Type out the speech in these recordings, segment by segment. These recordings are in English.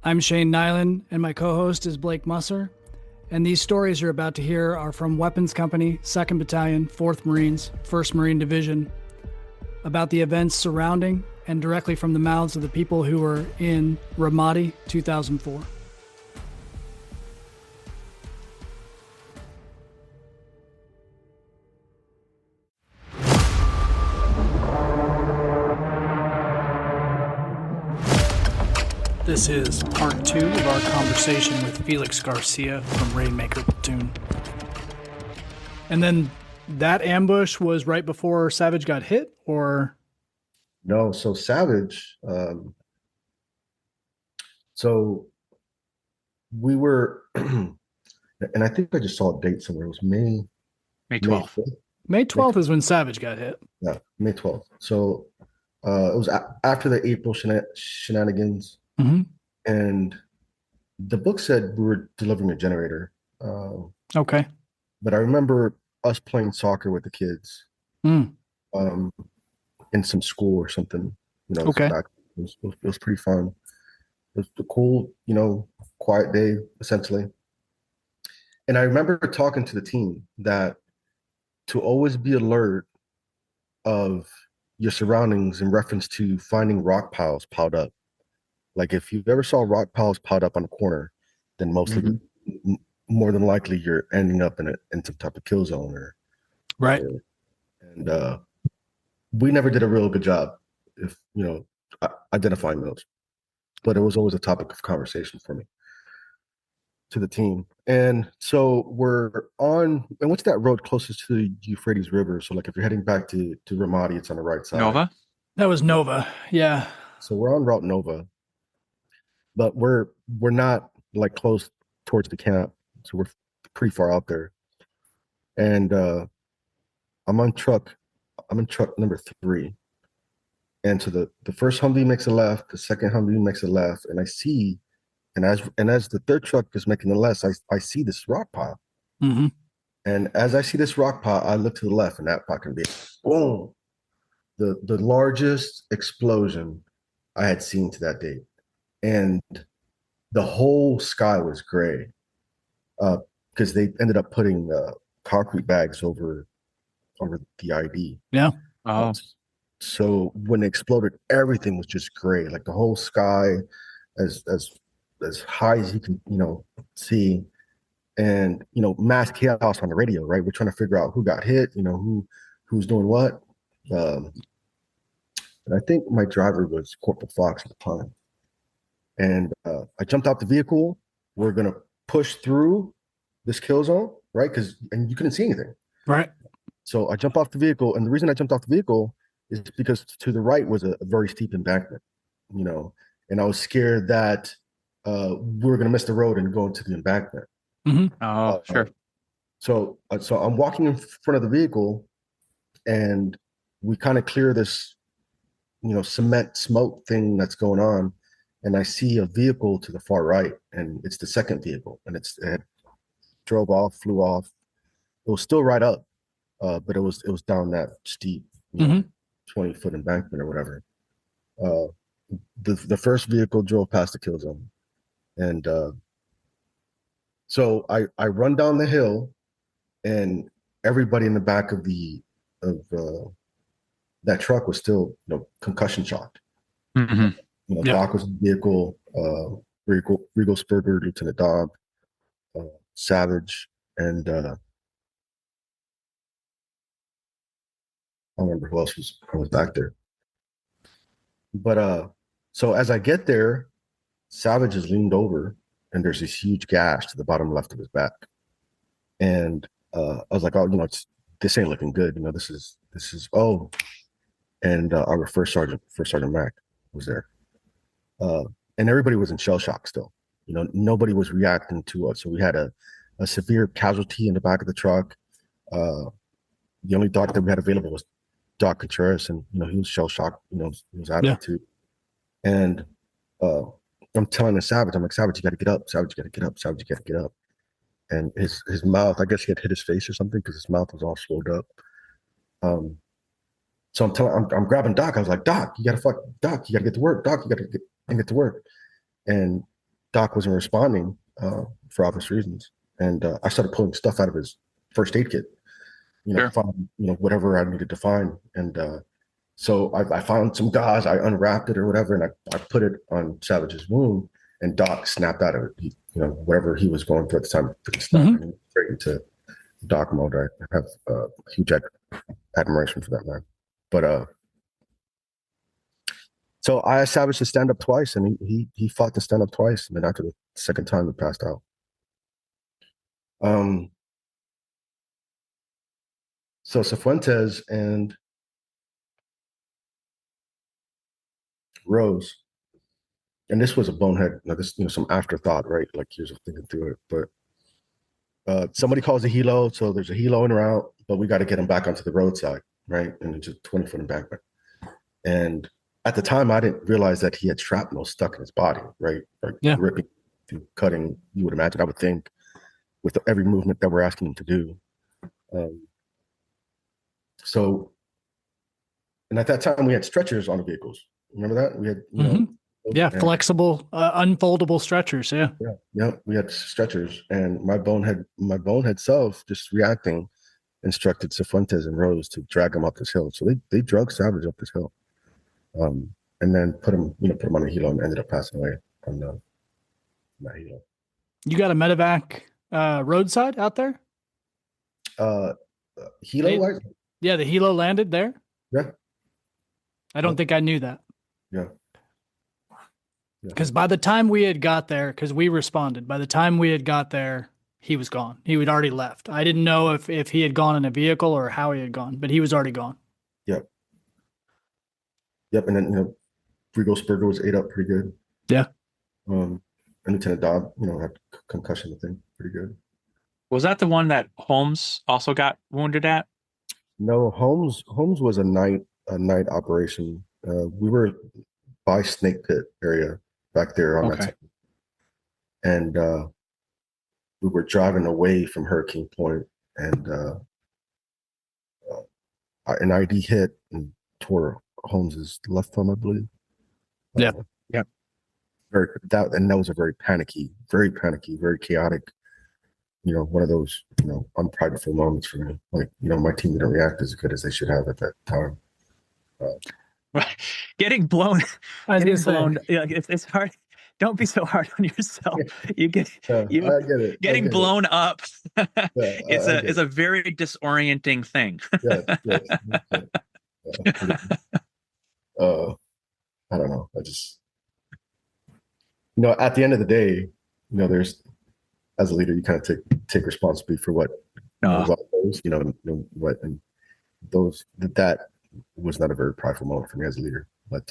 I'm Shane Nyland, and my co host is Blake Musser. And these stories you're about to hear are from Weapons Company, 2nd Battalion, 4th Marines, 1st Marine Division, about the events surrounding and directly from the mouths of the people who were in Ramadi 2004. This is part 2 of our conversation with Felix Garcia from Rainmaker Platoon. And then that ambush was right before Savage got hit, or? No, so Savage, so we were, and I think I just saw a date somewhere. It was May 12th. May 12th is when Savage got hit. Yeah, May 12th. So it was after the April shenanigans. Mm-hmm. And the book said we were delivering a generator. Okay. But I remember us playing soccer with the kids in some school or something. Okay. It was pretty fun. It was a cool, quiet day, essentially. And I remember talking to the team that to always be alert of your surroundings in reference to finding rock piles piled up. Like if you've ever saw rock piles piled up on a corner, then more than likely you're ending up in some type of kill zone right. And we never did a real good job identifying those, but it was always a topic of conversation for me to the team. And so what's that road closest to the Euphrates River? So like if you're heading back to Ramadi, it's on the right side. Nova? That was Nova. Yeah. So we're on Route Nova, but we're not like close towards the camp. So we're pretty far out there. And I'm in truck number 3. And so the first Humvee makes a left, the second Humvee makes a left, and I see, and as the third truck is making the left, I see this rock pile. Mm-hmm. And as I see this rock pile, I look to the left, and that fucking big, boom, the largest explosion I had seen to that date. And the whole sky was gray because they ended up putting concrete bags over the ID. Yeah. Oh. So when it exploded, everything was just gray, like the whole sky, as high as you can, see, and mass chaos on the radio. Right, we're trying to figure out who got hit, who's doing what. And I think my driver was Corporal Fox at the time. And I jumped out the vehicle. We're gonna push through this kill zone, right? And you couldn't see anything. Right. So I jumped off the vehicle, and the reason I jumped off the vehicle is because to the right was a very steep embankment, and I was scared that we were gonna miss the road and go into the embankment. Mm-hmm. Oh, sure. So I'm walking in front of the vehicle, and we kind of clear this, cement smoke thing that's going on. And I see a vehicle to the far right, and it's the second vehicle, and it drove off, flew off. It was still right up, but it was down that steep, 20-foot embankment or whatever. The first vehicle drove past the kill zone, and so I run down the hill, and everybody in the back of that truck was still concussion shocked. Mm-hmm. Doc was in the vehicle, Regal Spurger, Lieutenant Dobb, Savage, and I don't remember who else was back there. But so as I get there, Savage is leaned over, and there's this huge gash to the bottom left of his back. And I was like, oh, this ain't looking good. This is and our first sergeant Mac was there. And everybody was in shell shock still. Nobody was reacting to us. So we had a severe casualty in the back of the truck. The only doc that we had available was Doc Contreras, and he was shell shocked. He was out of it too. And I'm telling the Savage, I'm like, Savage, you got to get up. Savage, you got to get up. Savage, you got to get up. And his mouth, I guess he had hit his face or something because his mouth was all swelled up. So I'm grabbing Doc. I was like, Doc, you got to get to work. Doc, you got to get to work. And Doc wasn't responding for obvious reasons, and I started pulling stuff out of his first aid kit. Sure. Find whatever I needed to find, and so I found some gauze. I unwrapped it or whatever, and I put it on Savage's wound, and Doc snapped out of it. Whatever he was going through at the time, and straight into Doc mode. I have huge admiration for that man. But so I asked Savage to stand up twice, and he fought to stand up twice, and then after the second time, he passed out. So Cifuentes and Rose, and this was a bonehead, some afterthought, right? Like here's thinking through it, but somebody calls a helo, so there's a helo en route, but we got to get him back onto the roadside, right? And it's a 20-foot embankment. And at the time, I didn't realize that he had shrapnel stuck in his body, right? Like ripping, cutting, you would imagine, I would think, with every movement that we're asking him to do. So, and at that time, we had stretchers on the vehicles. Remember that? We had, flexible, unfoldable stretchers. Yeah, we had stretchers, and my bonehead self, just reacting, instructed Cifuentes and Rose to drag him up this hill. So they drug Savage up this hill, and then put him on the helo, and ended up passing away on that helo. You got a medevac roadside out there? Helo, yeah, the helo landed there. Yeah, I don't think I knew that. Yeah. Because by the time we had got there, because we responded, by the time we had got there, he was gone. He had already left. I didn't know if he had gone in a vehicle or how he had gone, but he was already gone. Yep. And then, Rigo Spurger was ate up pretty good. Yeah. And Lieutenant Dodd, had concussion, I think, pretty good. Was that the one that Holmes also got wounded at? No, Holmes was a night operation. We were by Snake Pit area back there on that side. And we were driving away from Hurricane Point, and an ID hit and tore Holmes's left thumb, I believe. Yeah. That was a very panicky, very chaotic, one of those, unprideful moments for me. Like, my team didn't react as good as they should have at that time. Getting blown. It's hard. Don't be so hard on yourself. I get it. Getting blown up is a very disorienting thing. I don't know. I just, at the end of the day, there's, as a leader, you kind of take responsibility for what goes, what, and that was not a very prideful moment for me as a leader. But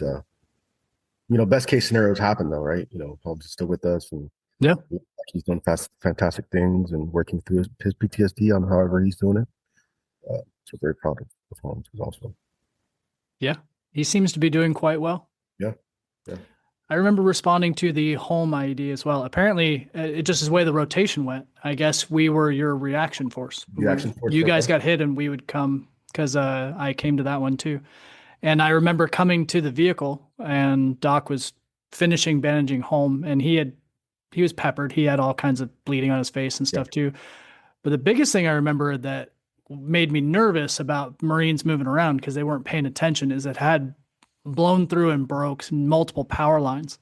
best case scenarios happen though, right? Holmes is still with us, and he's doing fantastic things and working through his PTSD on however he's doing it. So very proud of Holmes also. Yeah, he seems to be doing quite well. Yeah. I remember responding to the home IED as well. Apparently, it just is the way the rotation went. I guess we were your reaction force. You guys got hit, and we would come because I came to that one too. And I remember coming to the vehicle, and Doc was finishing bandaging Home, and he was peppered. He had all kinds of bleeding on his face and stuff too. But the biggest thing I remember that made me nervous about Marines moving around because they weren't paying attention is it had blown through and broke multiple power lines,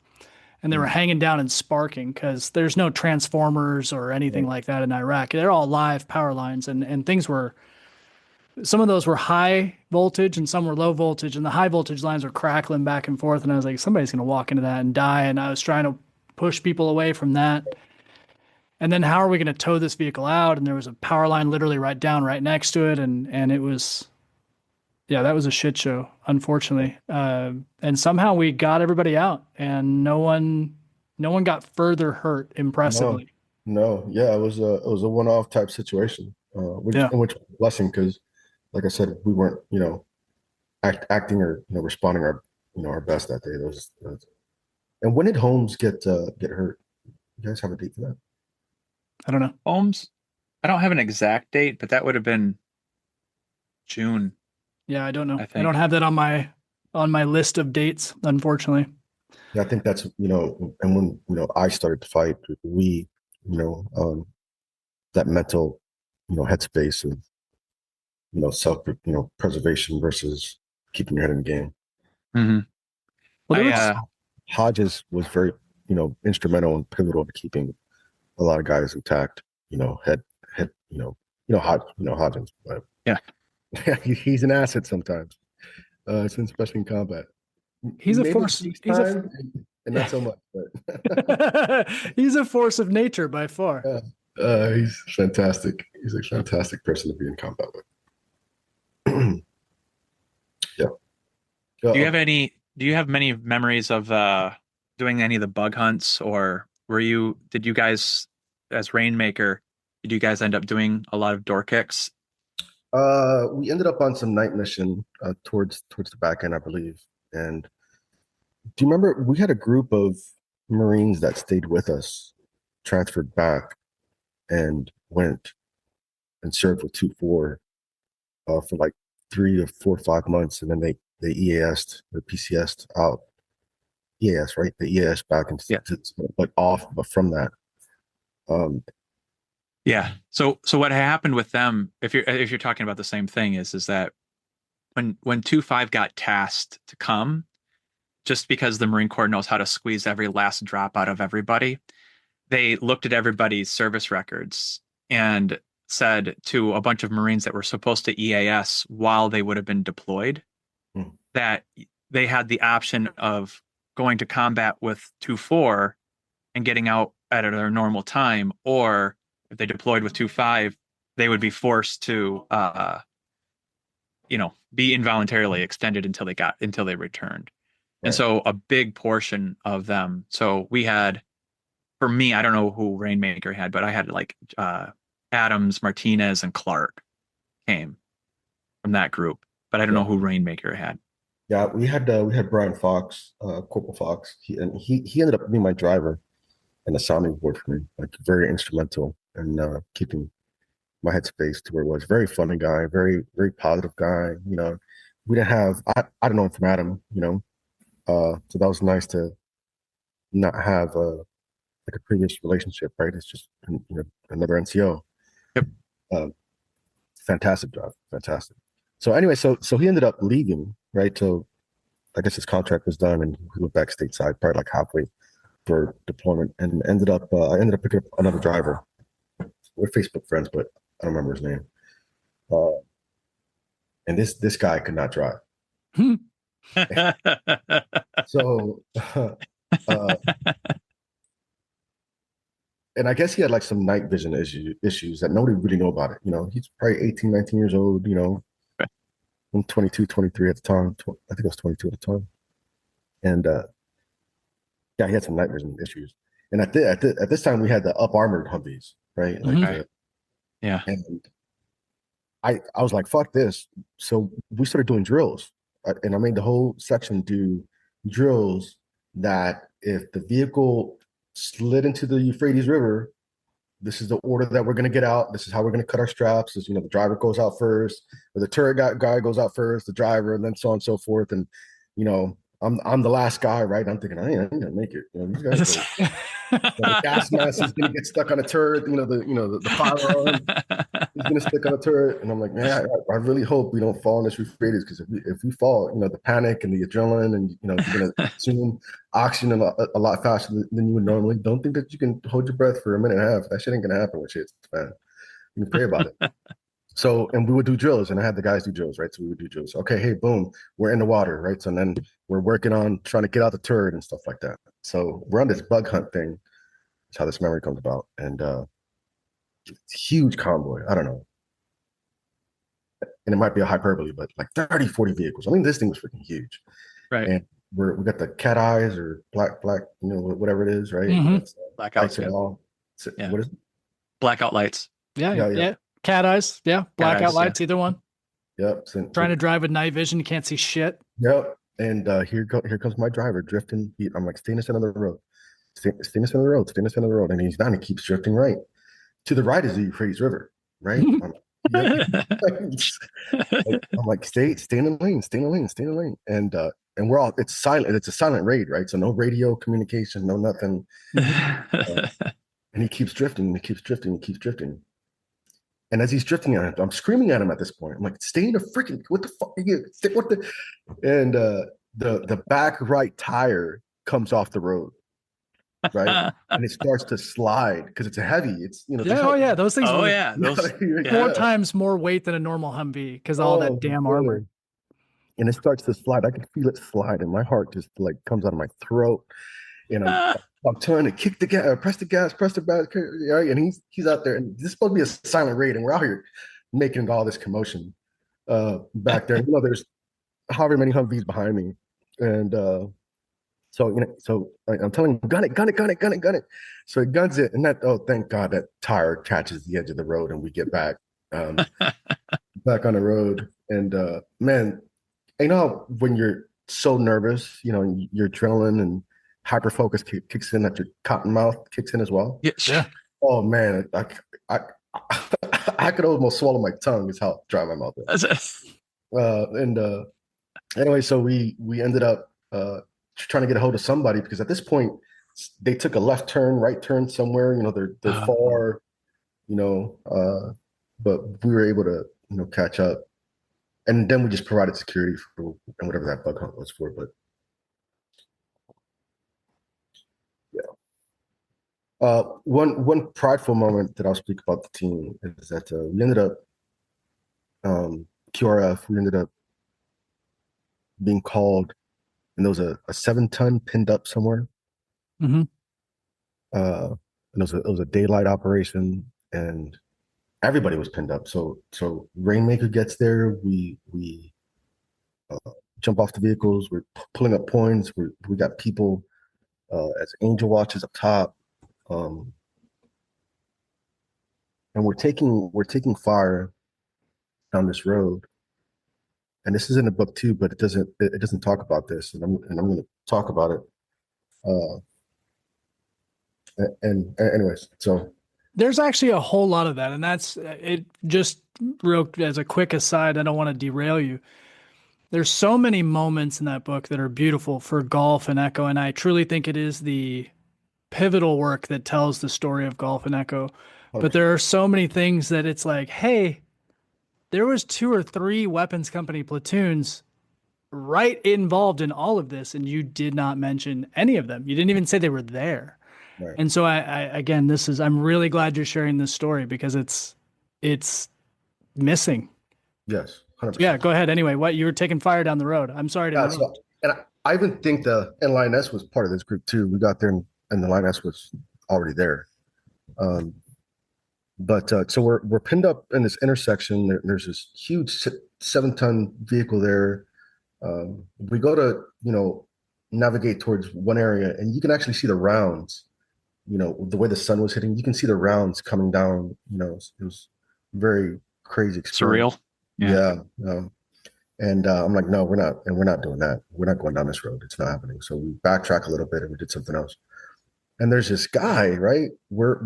and they were hanging down and sparking because there's no transformers or anything like that in Iraq. They're all live power lines, and things were, some of those were high voltage and some were low voltage, and the high voltage lines were crackling back and forth. And I was like, somebody's going to walk into that and die. And I was trying to push people away from that. And then how are we going to tow this vehicle out? And there was a power line literally right next to it. And it was, that was a shit show, unfortunately. And somehow we got everybody out, and no one got further hurt impressively. No. Yeah. It was a one-off type situation, which was a blessing because, like I said, we weren't, acting or responding our best that day. And when did Holmes get hurt? You guys have a date for that? I don't know. Holmes, I don't have an exact date, but that would have been June. Yeah, I don't know. I don't have that on my list of dates, unfortunately. Yeah, I think that's, and when, I started to fight, we, you know, that mental, headspace of, self, preservation versus keeping your head in the game. Mm-hmm. Well, Hodges was very, instrumental and pivotal to keeping a lot of guys intact, head, Hodges, but yeah, he's an asset sometimes, especially in combat. he's a Maybe force. and not so much, but he's a force of nature by far. He's fantastic. He's a fantastic person to be in combat with. Yeah. Do you have many memories of doing any of the bug hunts, or did you guys, as Rainmaker, did you guys end up doing a lot of door kicks? We ended up on some night mission towards the back end, I believe. And do you remember we had a group of Marines that stayed with us, transferred back, and went and served with 2-4 for like 3 to 4 or 5 months, and then they EAS'd or PCS'd out. EAS, right? The EAS back into but from that. Yeah. So what happened with them, if you're talking about the same thing, is that when 2-5 got tasked to come, just because the Marine Corps knows how to squeeze every last drop out of everybody, they looked at everybody's service records and said to a bunch of Marines that were supposed to EAS while they would have been deployed, that they had the option of going to combat with 2-4 and getting out at their normal time, or if they deployed with 2-5, they would be forced to be involuntarily extended until they returned. Right. And so a big portion of them, so we had, for me, I don't know who Rainmaker had, but I had like Adams, Martinez, and Clark came from that group, but I don't know who Rainmaker had. Yeah, we had Brian Fox, Corporal Fox. He ended up being my driver and a sounding board for me, like very instrumental in keeping my headspace to where it was. Very funny guy, very, very positive guy. We didn't have, I don't know him from Adam, so that was nice to not have like a previous relationship, right? It's just, another NCO. Yep. Fantastic job. Fantastic. So anyway, so he ended up leaving, right? So I guess his contract was done and he went back stateside, probably like halfway for deployment, and I ended up picking up another driver. We're Facebook friends, but I don't remember his name. And this guy could not drive. So, and I guess he had like some night vision issues that nobody really know about it. He's probably 18, 19 years old, I'm 22, 23 at the time. I think I was 22 at the time. And yeah, he had some night vision issues. And at this time, we had the up armored Humvees, right? Yeah. And I was like, fuck this. So we started doing drills. And I made the whole section do drills that if the vehicle slid into the Euphrates River, this is the order that we're going to get out. This is how we're going to cut our straps. This, the driver goes out first, or the turret guy goes out first, the driver, and then so on and so forth. And, I'm the last guy, right? I'm thinking, I ain't going to make it. These guys the gas mask is going to get stuck on a turret. The firearm is going to stick on a turret. And I'm like, man, I really hope we don't fall in this Euphrates, because if we fall, the panic and the adrenaline, and you're going to consume oxygen a lot faster than you would normally. Don't think that you can hold your breath for a minute and a half. That shit ain't going to happen with shit, man. You can pray about it. So, and we would do drills, and I had the guys do drills, right? So we would do drills. Okay, hey, boom, we're in the water, right? So then we're working on trying to get out the turret and stuff like that. So we're on this bug hunt thing. That's how this memory comes about. And huge convoy. I don't know. And it might be a hyperbole, but like 30, 40 vehicles. I mean, this thing was freaking huge. Right. And we got the cat eyes or black, whatever it is, right? Mm-hmm. Blackout. Yeah. What is it? Blackout lights. Yeah. Cat eyes. Yeah. Blackout lights, either one. Yep. Trying to drive with night vision, you can't see shit. Yep. And here comes my driver drifting. I'm like, stay in the center of the road. Stay in the center of the road. Stay in the center of the road. And he's down. He keeps drifting right. To the right is the Euphrates River, right? I'm like, stay in the lane. Stay in the lane. And and we're all, it's silent. It's a silent raid, right? So no radio communication, no nothing. And he keeps drifting, he keeps drifting, he keeps drifting. And as he's drifting at him, I'm screaming at him at this point. I'm like, stay in the freaking, what the fuck are you? What the? And the back right tire comes off the road, right? And it starts to slide because it's a heavy. It's, you know. Yeah, those things. Oh yeah, those 4 times more weight than a normal Humvee because all that damn armor. And it starts to slide. I can feel it slide, and my heart just like comes out of my throat. And I'm trying to kick the gas, press the gas, press the gas, right? And he's out there, and this is supposed to be a silent raid, and we're out here making all this commotion back there. You know, there's however many Humvees behind me, and so I'm telling him, gun it. So he guns it, and thank God that tire catches the edge of the road, and we get back back on the road. And man, you know when you're so nervous, you know, your adrenaline and hyper focus kicks in, that your cotton mouth kicks in as well. Yeah. Oh man, I could almost swallow my tongue. Is how dry my mouth is. Anyway, so we ended up trying to get a hold of somebody, because at this point they took a left turn, right turn somewhere. You know, they're far. You know, but we were able to, you know, catch up, and then we just provided security for whatever that bug hunt was for. But one prideful moment that I'll speak about the team is that we ended up QRF. We ended up being called, and there was a 7-ton pinned up somewhere. Mm-hmm. And it was a daylight operation, and everybody was pinned up. So Rainmaker gets there. We jump off the vehicles. We're pulling up points. We got people as Angel watches up top. And we're taking fire down this road, and this is in the book too, but it doesn't talk about this, and I'm going to talk about it. And anyways, so there's actually a whole lot of that, and that's it. Just real as a quick aside, I don't want to derail you. There's so many moments in that book that are beautiful for Golf and Echo, and I truly think it is the pivotal work that tells the story of Golf and Echo. But there are so many things that it's like, hey, there was 2 or 3 weapons company platoons right involved in all of this, and you did not mention any of them. You didn't even say they were there. Right. And so I again, I'm really glad you're sharing this story, because it's missing. Yes. 100%. Yeah, go ahead. Anyway, what, you were taking fire down the road. I'm sorry to interrupt. So, and I even think the Lioness was part of this group too. We got there and the Lioness was already there. But so we're pinned up in this intersection. There's this huge 7-ton vehicle there. We go to, you know, navigate towards one area, and you can actually see the rounds. You know, the way the sun was hitting, you can see the rounds coming down. You know, it was very crazy experience. Surreal. Yeah. And I'm like, no, we're not doing that. We're not going down this road. It's not happening. So we backtrack a little bit and we did something else. And there's this guy, right? We're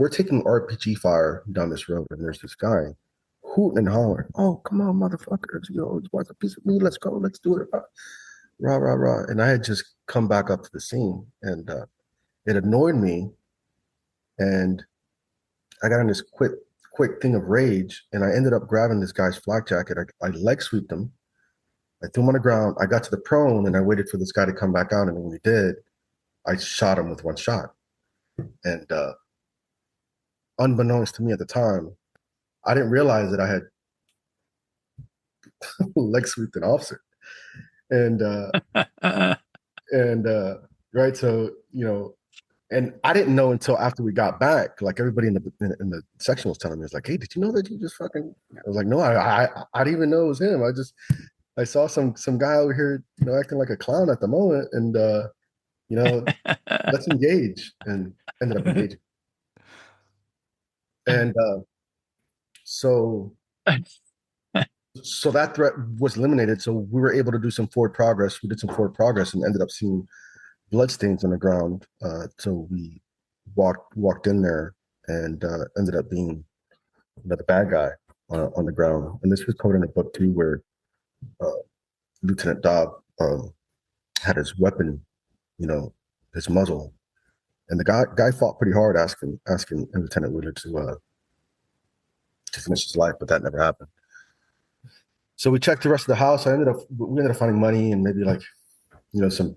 taking RPG fire down this road, and there's this guy hooting and hollering, "Oh, come on, motherfuckers! You know, it's worth a piece of me. Let's go. Let's do it." Rah rah rah. And I had just come back up to the scene, and it annoyed me, and I got in this quick thing of rage, and I ended up grabbing this guy's flak jacket. I leg sweeped him. I threw him on the ground. I got to the prone, and I waited for this guy to come back out, and when he did, I shot him with one shot. And unbeknownst to me at the time, I didn't realize that I had leg sweeped an officer. And right, so, you know, and I didn't know until after we got back. Like, everybody in the section was telling me, it's like, "Hey, did you know that you just fucking?" I was like, "No, I didn't even know it was him. I saw some guy over here, you know, acting like a clown at the moment, and you know, let's engage," and ended up engaging. And so that threat was eliminated. So we were able to do some forward progress. We did some forward progress and ended up seeing bloodstains on the ground. So we walked in there and ended up being the bad guy on the ground. And this was covered in a book too, where Lieutenant Dobb had his weapon, you know, his muzzle, and the guy fought pretty hard, asking Lieutenant Wheeler to finish his life, but that never happened. So we checked the rest of the house. We ended up finding money and maybe like, some,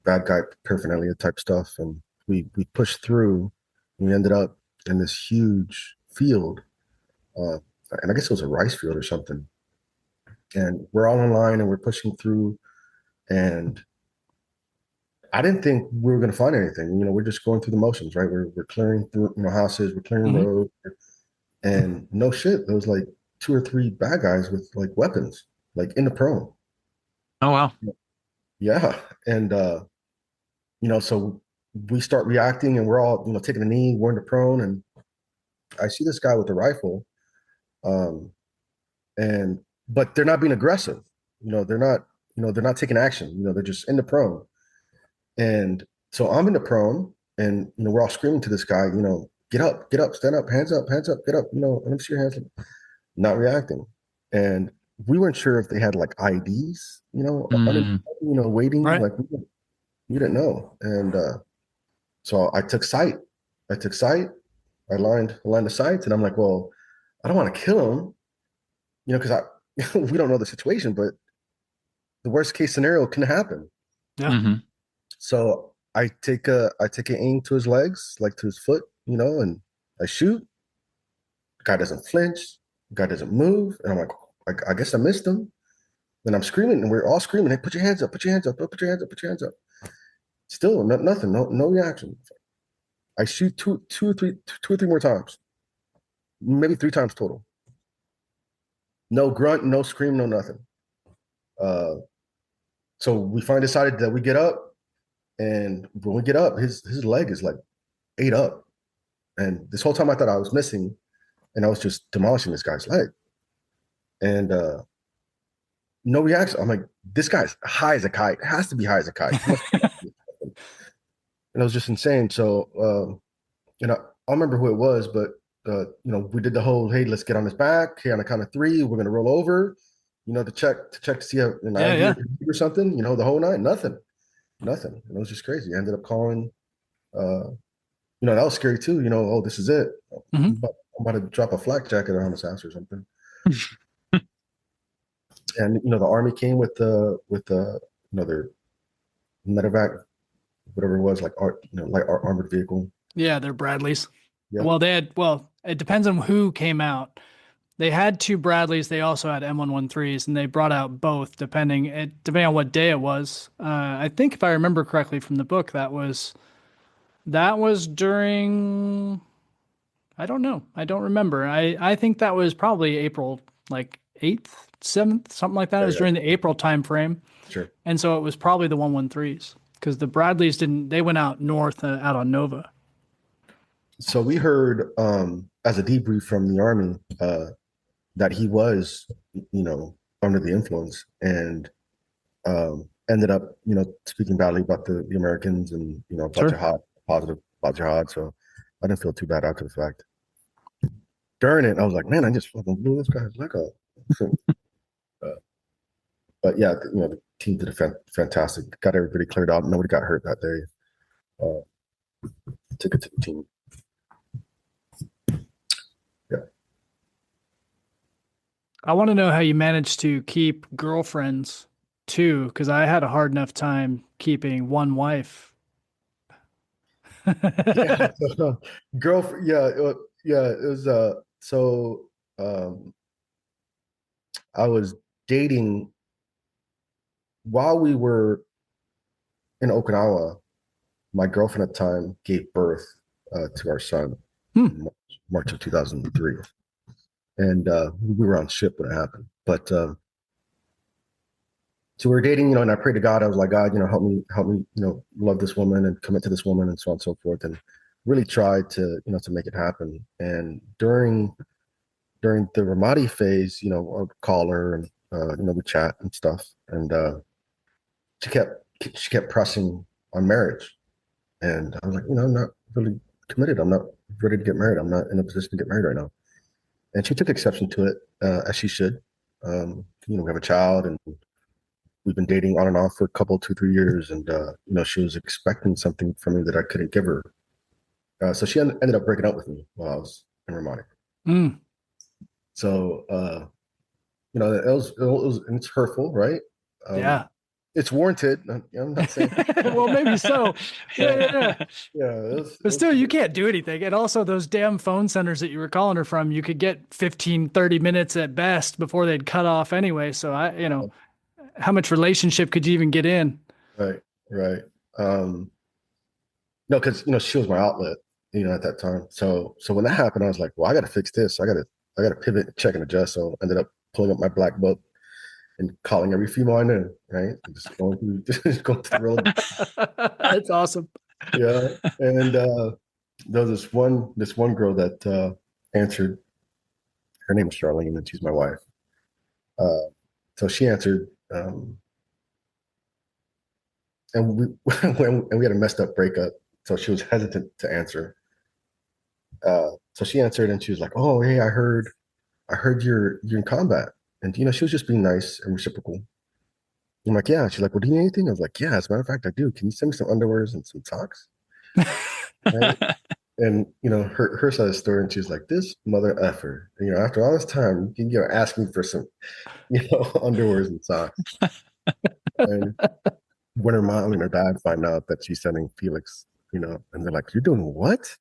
bad guy paraphernalia type stuff. And we pushed through. We ended up in this huge field. And I guess it was a rice field or something. And we're all in line and we're pushing through. And I didn't think we were going to find anything. We're just going through the motions, right? We're clearing through, houses, we're clearing roads. And no shit, there was like 2 or 3 bad guys with like weapons, like in the prone. Oh, wow. Yeah. And, so we start reacting and we're all, taking a knee, we're in the prone. And I see this guy with a rifle. But they're not being aggressive. They're not taking action. They're just in the prone. And so I'm in the prone and, we're all screaming to this guy, get up, stand up, hands up, get up, let me see your hands up. Not reacting. And we weren't sure if they had like IDs, waiting. Right. Like we didn't know. And so I took sight. I lined the sights, and I'm like, well, I don't want to kill him, because we don't know the situation, but the worst case scenario can happen. Yeah. So I take an aim to his legs, like to his foot, and I shoot. The guy doesn't flinch. The guy doesn't move. And I'm like, I guess I missed him. Then I'm screaming, and we're all screaming, hey, put your hands up, put your hands up, put your hands up, put your hands up. Still nothing, no reaction. I shoot two or three more times, maybe 3 times total. No grunt, no scream, no nothing. So we finally decided that we get up, and when we get up, his leg is like 8 up. And this whole time I thought I was missing, and I was just demolishing this guy's leg. And no reaction. I'm like, this guy's high as a kite. It has to be high as a kite. And it was just insane. So, I remember who it was, but, we did the whole, hey, let's get on his back. Hey, on the count of 3, we're going to roll over, to check to see if an IV or something, the whole night. Nothing. And it was just crazy. I ended up calling, that was scary too. Oh, this is it. I'm about to drop a flak jacket on his ass or something. And, the Army came with their medevac, whatever it was, like light armored vehicle. Yeah, they're Bradleys. Yeah. Well, it depends on who came out. They had 2 Bradleys. They also had M113s, and they brought out both depending on what day it was. I think if I remember correctly from the book, that was during. I don't know. I don't remember. I think that was probably April, like 8th, 7th, something like that. It was during the April time frame. Sure. And so it was probably the 113s because the Bradleys they went out north, out on Nova. So we heard as a debrief from the Army that he was, under the influence and ended up, speaking badly about the Americans and, about jihad, positive about jihad. So I didn't feel too bad after the fact. During it, I was like, man, I just fucking blew this guy's leg off. But yeah, the team did a fantastic. Got everybody cleared out. Nobody got hurt that day. Took it to the team. Yeah. I want to know how you managed to keep girlfriends too, because I had a hard enough time keeping one wife. Girlfriend. Yeah. It was so I was dating while we were in Okinawa. My girlfriend at the time gave birth to our son in March of 2003. And we were on ship when it happened. But so we were dating, and I prayed to God. I was like, God, help me, love this woman and commit to this woman and so on and so forth. And really tried to, to make it happen. And during the Ramadi phase, I would call her and, we chat and stuff. And she kept pressing on marriage. And I was like, I'm not really committed. I'm not ready to get married. I'm not in a position to get married right now. And she took exception to it, as she should. We have a child, and we've been dating on and off for a couple, 2, 3 years, and she was expecting something from me that I couldn't give her. So she ended up breaking up with me while I was in Ramadi. Mm. So and it's hurtful, right? Yeah. It's warranted. I'm not saying. Well, maybe so. Yeah. Yeah. But still, you can't do anything. And also those damn phone centers that you were calling her from, you could get 15, 30 minutes at best before they'd cut off anyway. So how much relationship could you even get in? Right. No, because she was my outlet, at that time. So when that happened, I was like, well, I got to fix this. I got to pivot, check, and adjust. So I ended up pulling up my black book and calling every female I knew, right? And just going through the road. That's awesome. Yeah. And there was this one girl that answered. Her name was Charlene, and she's my wife. So she answered, and we had a messed up breakup. So she was hesitant to answer. So she answered, and she was like, "Oh, hey, I heard you're in combat." And she was just being nice and reciprocal. I'm like, "Yeah." She's like, "Well, do you need anything?" I was like, "Yeah, as a matter of fact, I do. Can you send me some underwears and some socks?" Right? And her side of the story, and she was like, "This mother effer, after all this time, you can ask me for some, underwears and socks." And when her mom and her dad find out that she's sending Felix, and they're like, "You're doing what?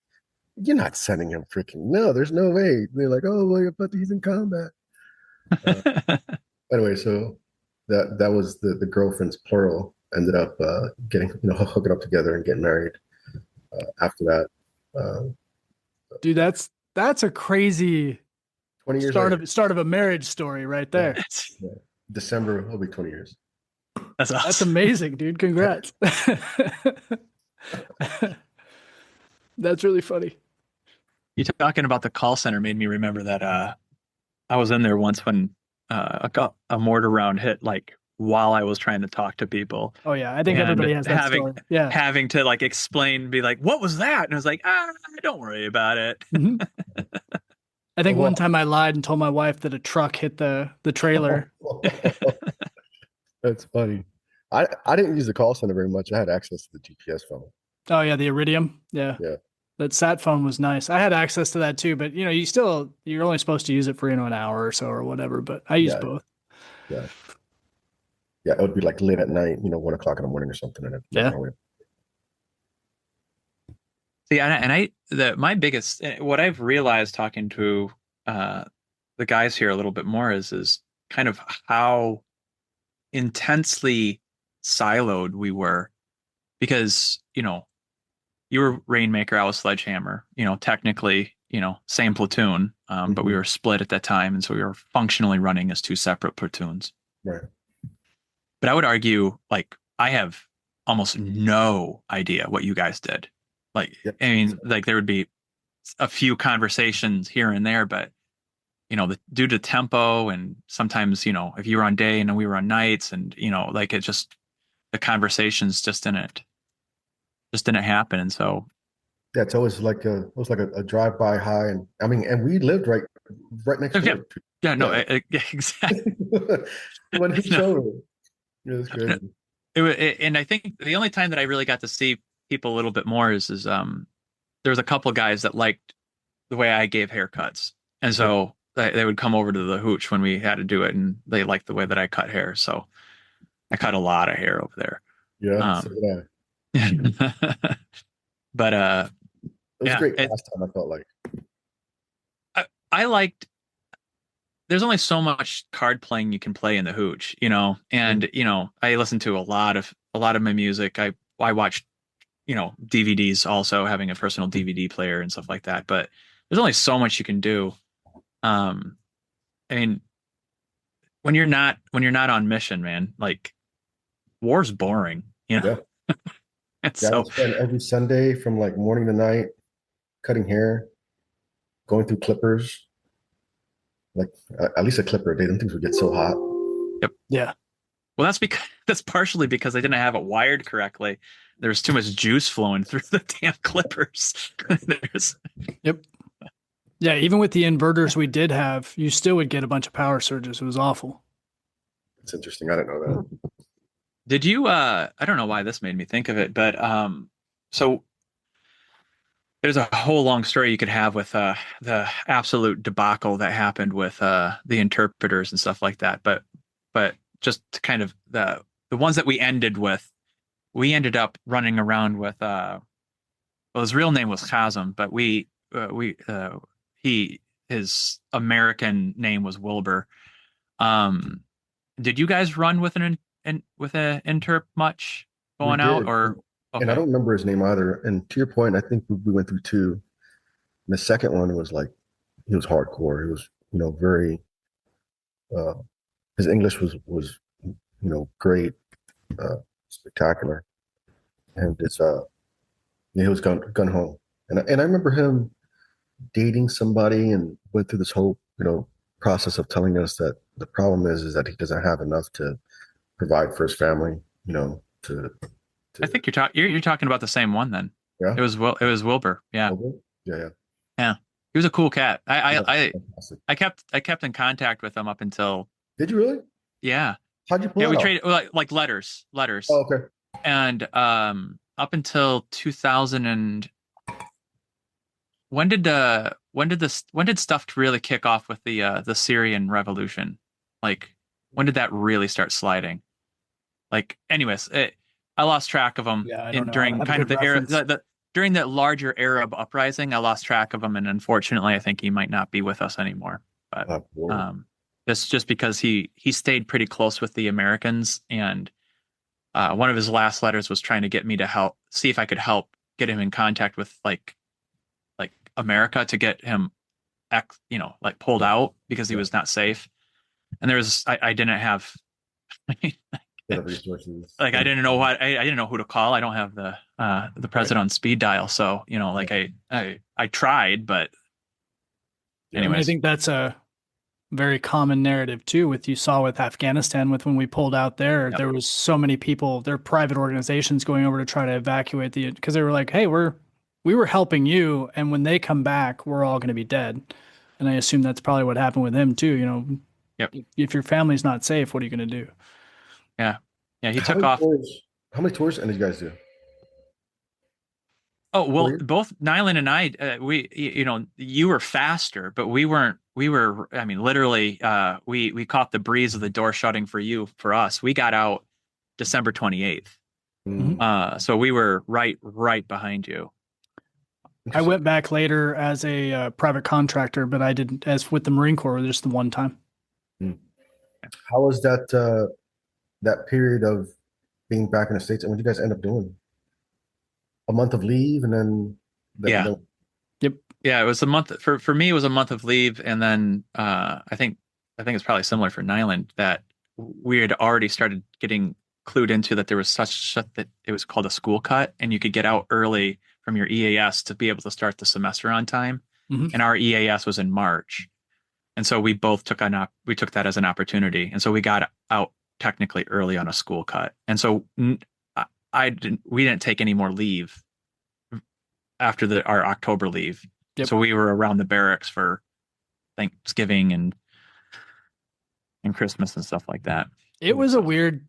You're not sending him freaking, no, there's no way." They're like, "Oh, well, but he's in combat." Anyway, so that was the girlfriends, plural, ended up getting, hooking up together and getting married after that. Dude, that's a crazy 20 years start of a marriage story right there. Yeah. December will be 20 years. That's awesome. That's amazing, dude. Congrats. That's really funny. You talking about the call center made me remember that I was in there once when a mortar round hit while I was trying to talk to people. Oh yeah, I think everybody has that story. Yeah, having to explain, be like, "What was that?" And I was like, don't worry about it. Mm-hmm. I think one time I lied and told my wife that a truck hit the trailer. That's funny. I didn't use the call center very much. I had access to the GPS phone. Oh yeah, the Iridium. Yeah. That sat phone was nice. I had access to that too, but you're only supposed to use it for an hour or so or whatever. But I use both. Yeah. Yeah, it would be late at night, 1 o'clock in the morning or something. And See, my biggest, what I've realized talking to the guys here a little bit more is kind of how intensely siloed we were, because you were Rainmaker, I was Sledgehammer, technically, same platoon, but we were split at that time, and so we were functionally running as two separate platoons. Right. But I would argue, I have almost no idea what you guys did. Yep. I mean, there would be a few conversations here and there, but due to tempo, and sometimes if you were on day and we were on nights, and it just, the conversations just didn't happen. And so yeah, it's always like a drive-by high, and I mean, and we lived right next door. Yeah, no, exactly. When he showed it. Yeah, it's crazy. And I think the only time that I really got to see people a little bit more is there was a couple guys that liked the way I gave haircuts, and so they would come over to the hooch when we had to do it, and they liked the way that I cut hair. So I cut a lot of hair over there. Yeah. But it was great last time, I felt like. I liked, there's only so much card playing you can play in the hooch, and I listen to a lot of my music. I watched DVDs, also having a personal DVD player and stuff like that, but there's only so much you can do. I mean, when you're not on mission, man, war's boring, Yeah. And so I spend every Sunday from morning to night cutting hair, going through clippers. At least a clipper a day. Them things would get so hot. Yep. Yeah. Well, that's partially because I didn't have it wired correctly. There was too much juice flowing through the damn clippers. Yep. Yeah, even with the inverters we did have, you still would get a bunch of power surges. It was awful. It's interesting. I didn't know that. Did you I don't know why this made me think of it, but so there's a whole long story you could have with the absolute debacle that happened with the interpreters and stuff like that. But just to kind of the ones that we ended with, we ended up running around with well, his real name was Chasm, but he his American name was Wilbur. Um, did you guys run with with an interp much We going out did, or and I okay? don't remember his name either. And to your point, I think we went through two. And the second one was like he was hardcore. He was, very. Uh, his English was great, uh, spectacular, and he was gun home. And I remember him dating somebody and went through this whole process of telling us that the problem is that he doesn't have enough to provide for his family. To I think you're talking about the same one then. yeah. It was Wilbur. Yeah. Okay. Yeah, Yeah. He was a cool cat. yeah. Fantastic. I kept in contact with him up until Did you really? yeah. How'd you pull Yeah, that we off? traded like letters. Oh, okay. And up until 2000 and when did stuff really kick off with the Syrian revolution? Like when did that really start sliding? Like anyways, I lost track of him Yeah, I don't in know. I don't during have a kind of good the era reference. during that larger Arab uprising. I lost track of him, and unfortunately, I think he might not be with us anymore. But Lord. that's just because he stayed pretty close with the Americans, and one of his last letters was trying to get me to help see if I could help get him in contact with like America to get him like pulled out because he Yeah. was not safe. And I didn't have The resources. like I didn't know who to call. I don't have the president on speed dial, so like I tried, but Yeah. I mean, I anyways, think that's a very common narrative too. With you saw with Afghanistan, with when we pulled out there, yep. there was so many people, their private organizations going over to try to evacuate because they were like, "Hey, we were helping you, and when they come back, we're all going to be dead." And I assume that's probably what happened with him too. Yep. If your family's not safe, what are you going to do? Yeah. Yeah, he How took many off. tours? How many tours did you guys do? Oh, Four well, years? both Nyland and I, you were faster, but we weren't. We were, I mean, literally, we caught the breeze of the door shutting for us. We got out December 28th. Mhm. So we were right behind you. I Interesting. went back later as a private contractor, but I didn't as with the Marine Corps just the one time. Mm. How was that period of being back in the States? And what did you guys end up doing? A month of leave, and then Yeah. Yep. Yeah, it was a month for me. It was a month of leave, and then I think it's probably similar for Nyland that we had already started getting clued into that there was such that it was called a school cut, and you could get out early from your EAS to be able to start the semester on time. Mhm. And our EAS was in March, and so we both we took that as an opportunity, and so we got out technically early on a school cut, and so I didn't we didn't take any more leave after our October leave. Yep. So we were around the barracks for Thanksgiving and Christmas and stuff like that. It was a weird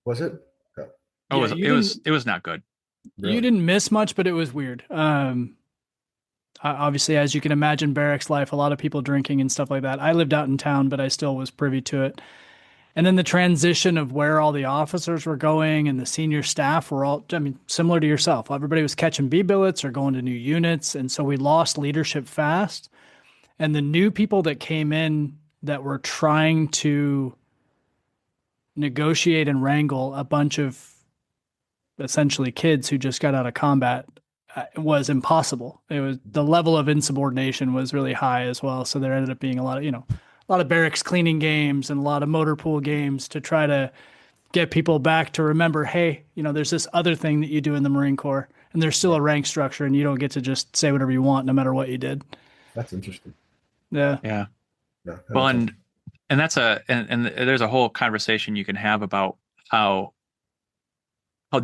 Was it? Yeah. Oh, yeah, it was not good. you Really? didn't miss much, but it was weird. Obviously, as you can imagine, barracks life, a lot of people drinking and stuff like that. I lived out in town, but I still was privy to it. And then the transition of where all the officers were going and the senior staff were all, I mean, similar to yourself. Everybody was catching B billets or going to new units. And so we lost leadership fast. And the new people that came in that were trying to negotiate and wrangle a bunch of essentially kids who just got out of combat was impossible. It was the level of insubordination was really high as well. So there ended up being a lot of, a lot of barracks cleaning games and a lot of motor pool games to try to get people back to remember, hey, there's this other thing that you do in the Marine Corps and there's still a rank structure and you don't get to just say whatever you want no matter what you did. That's interesting. Yeah. Yeah. Yeah. Well, and that's and there's a whole conversation you can have about how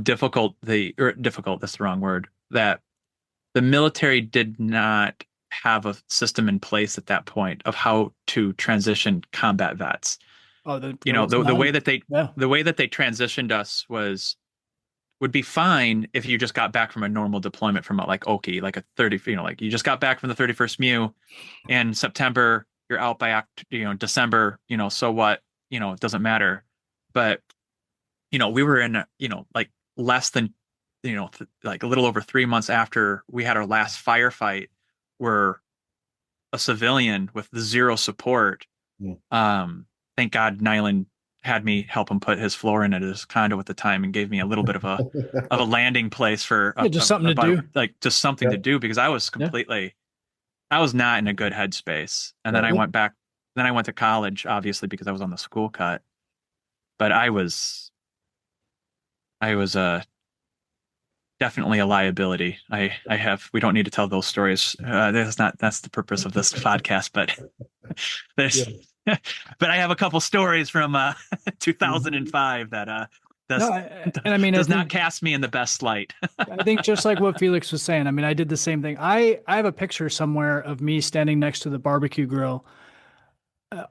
difficult difficult, that's the wrong word, that the military did not have a system in place at that point of how to transition combat vets. Oh, the You know, the way that they yeah. the way that they transitioned us would be fine if you just got back from a normal deployment from like Oki, like a 30, you know, like you just got back from the 31st MEU in September, you're out by December, you know, so what, you know, it doesn't matter. But, you know, we were in, you know, like less than, you know, like a little over 3 months after we had our last firefight, where a civilian with zero support. Mm. Thank God Nyland had me help him put his floor in at his condo at the time and gave me a little bit of a landing place for just something to do. like just something Yeah. to do, because I was I was not in a good headspace. And then I went back, then I went to college, obviously, because I was on the school cut. But I was definitely a liability. We don't need to tell those stories. That's the purpose of this podcast, but there's, but I have a couple stories from 2005 that does not cast me in the best light. I think just like what Felix was saying, I mean, I did the same thing. I have a picture somewhere of me standing next to the barbecue grill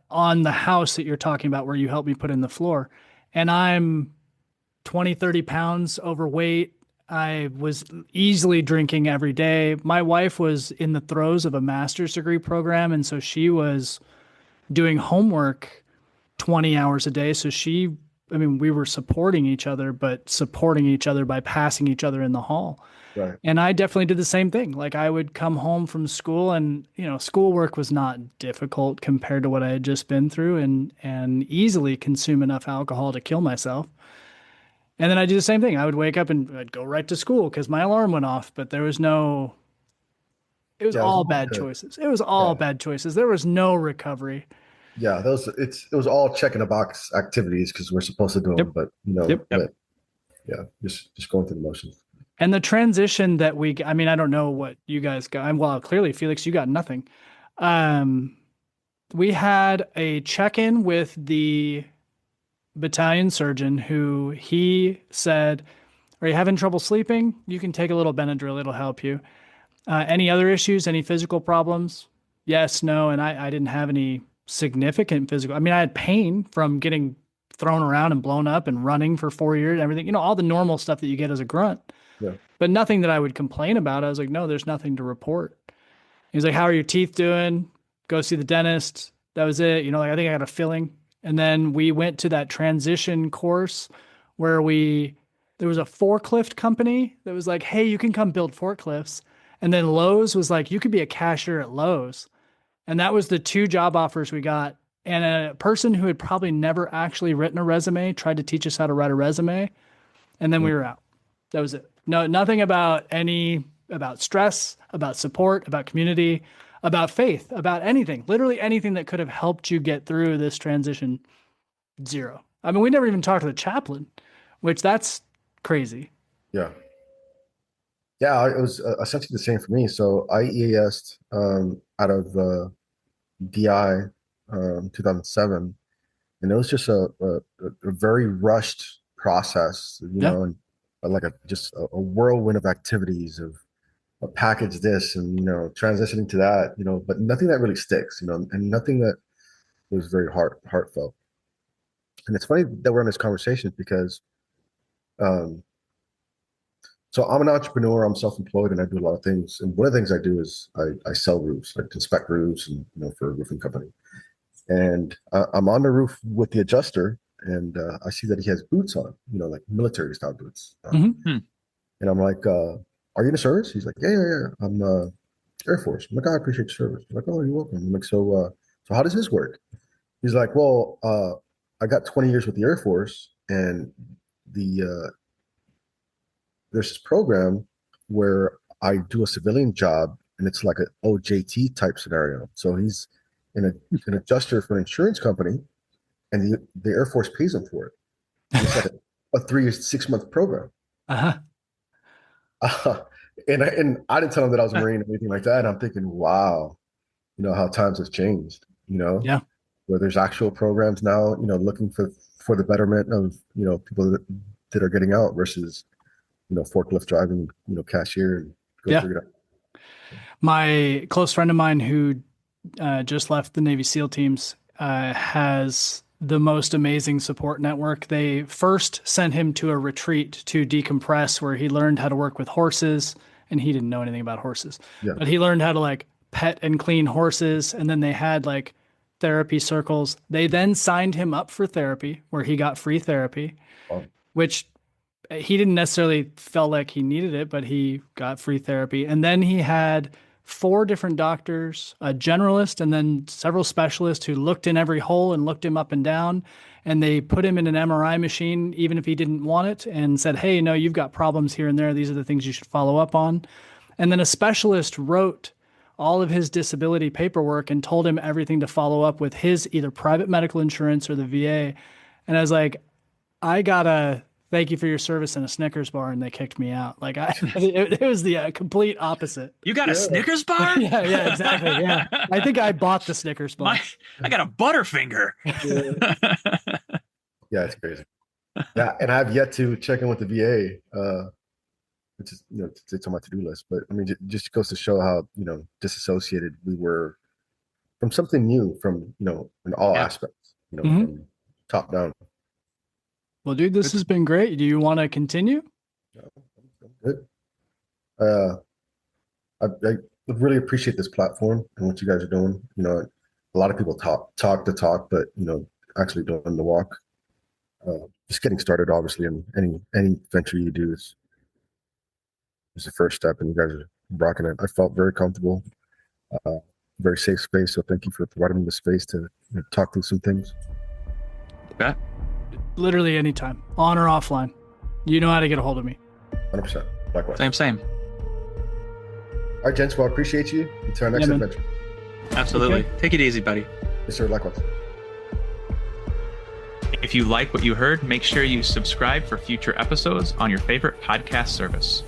on the house that you're talking about, where you helped me put in the floor. And I'm 20, 30 pounds overweight. I was easily drinking every day. My wife was in the throes of a master's degree program. And so she was doing homework 20 hours a day. So we were supporting each other, but supporting each other by passing each other in the hall. Right. And I definitely did the same thing. Like I would come home from school, and, you know, schoolwork was not difficult compared to what I had just been through, and easily consume enough alcohol to kill myself. And then I do the same thing. I would wake up and I'd go right to school because my alarm went off, but it was all bad choices. It was all bad choices. There was no recovery. Yeah, it was all check in the box activities because we're supposed to do them, but you know, but yeah, just going through the motions. And the transition that I mean, I don't know what you guys got. Well, clearly, Felix, you got nothing. We had a check-in with the battalion surgeon, who he said, "Are you having trouble sleeping? You can take a little Benadryl. It'll help you. Any other issues? Any physical problems? Yes, no." And I didn't have any significant physical. I mean, I had pain from getting thrown around and blown up and running for 4 years, everything, you know, all the normal stuff that you get as a grunt. Yeah. But nothing that I would complain about. I was like, no, there's nothing to report. He's like, "How are your teeth doing? Go see the dentist." That was it. You know, like I think I got a filling. And then we went to that transition course where there was a forklift company that was like, "Hey, you can come build forklifts." And then Lowe's was like, "You could be a cashier at Lowe's." And that was the 2 job offers we got. And a person who had probably never actually written a resume tried to teach us how to write a resume. And then we were out. That was it. No, nothing about stress, about support, about community, about faith, about anything, literally anything that could have helped you get through this transition. Zero. I mean, we never even talked to the chaplain, which that's crazy. Yeah. Yeah, it was essentially the same for me. So I EAS'd out of DI 2007, and it was just a very rushed process, you know, and like a whirlwind of activities of a package this and, you know, transitioning to that, you know, but nothing that really sticks, you know, and nothing that was very heartfelt. And it's funny that we're in this conversation because so I'm an entrepreneur, I'm self-employed, and I do a lot of things. And one of the things I do is I sell roofs, I inspect roofs, and, you know, for a roofing company. And I'm on the roof with the adjuster, and I see that he has boots on, you know, like military style boots. And I'm like, "Are you in the service?" He's like, yeah. I'm Air Force. I'm like, "I appreciate your service." I'm like, "Oh, you're welcome." I'm like, so how does this work?" He's like, "Well, I got 20 years with the Air Force, and there's this program where I do a civilian job, and it's like an OJT type scenario. So he's an adjuster for an insurance company, and the Air Force pays him for it. And it's like a 3 or 6 month program." And I didn't tell him that I was a Marine or anything like that. And I'm thinking, wow, you know, how times have changed, you know, where there's actual programs now, you know, looking for the betterment of, you know, people that are getting out versus, you know, forklift driving, you know, cashier and go figure it out. My close friend of mine who just left the Navy SEAL teams has the most amazing support network. They first sent him to a retreat to decompress where he learned how to work with horses, and he didn't know anything about horses. Yeah. But he learned how to like pet and clean horses, and then they had like therapy circles. They then signed him up for therapy where he got free therapy, which he didn't necessarily felt like he needed it, but he got free therapy. And then he had 4 different doctors, a generalist, and then several specialists who looked in every hole and looked him up and down. And they put him in an MRI machine, even if he didn't want it, and said, hey, no, you've got problems here and there. These are the things you should follow up on. And then a specialist wrote all of his disability paperwork and told him everything to follow up with his either private medical insurance or the VA. And I was like, I gotta thank you for your service in a Snickers bar, and they kicked me out. Like it was the complete opposite. You got a Snickers bar? Yeah, exactly. Yeah, I think I bought the Snickers bar. I got a Butterfinger. Yeah, it's crazy. Yeah, and I've yet to check in with the VA, which is it's on my to-do list. But I mean, it just goes to show how disassociated we were from something new, from in all aspects, from top down. Well, dude, this has been great. Do you want to continue? Good. I really appreciate this platform and what you guys are doing. A lot of people talk the talk, but actually doing the walk. Just getting started, obviously, in any venture you do is the first step, and you guys are rocking it. I felt very comfortable, very safe space. So thank you for providing me the space to talk through some things. Bet. Literally anytime, on or offline. You know how to get a hold of me. 100%. Likewise. Same. All right, gents. Well, I appreciate you. Until our next adventure. Absolutely. Okay. Take it easy, buddy. Yes, sir. Likewise. If you like what you heard, make sure you subscribe for future episodes on your favorite podcast service.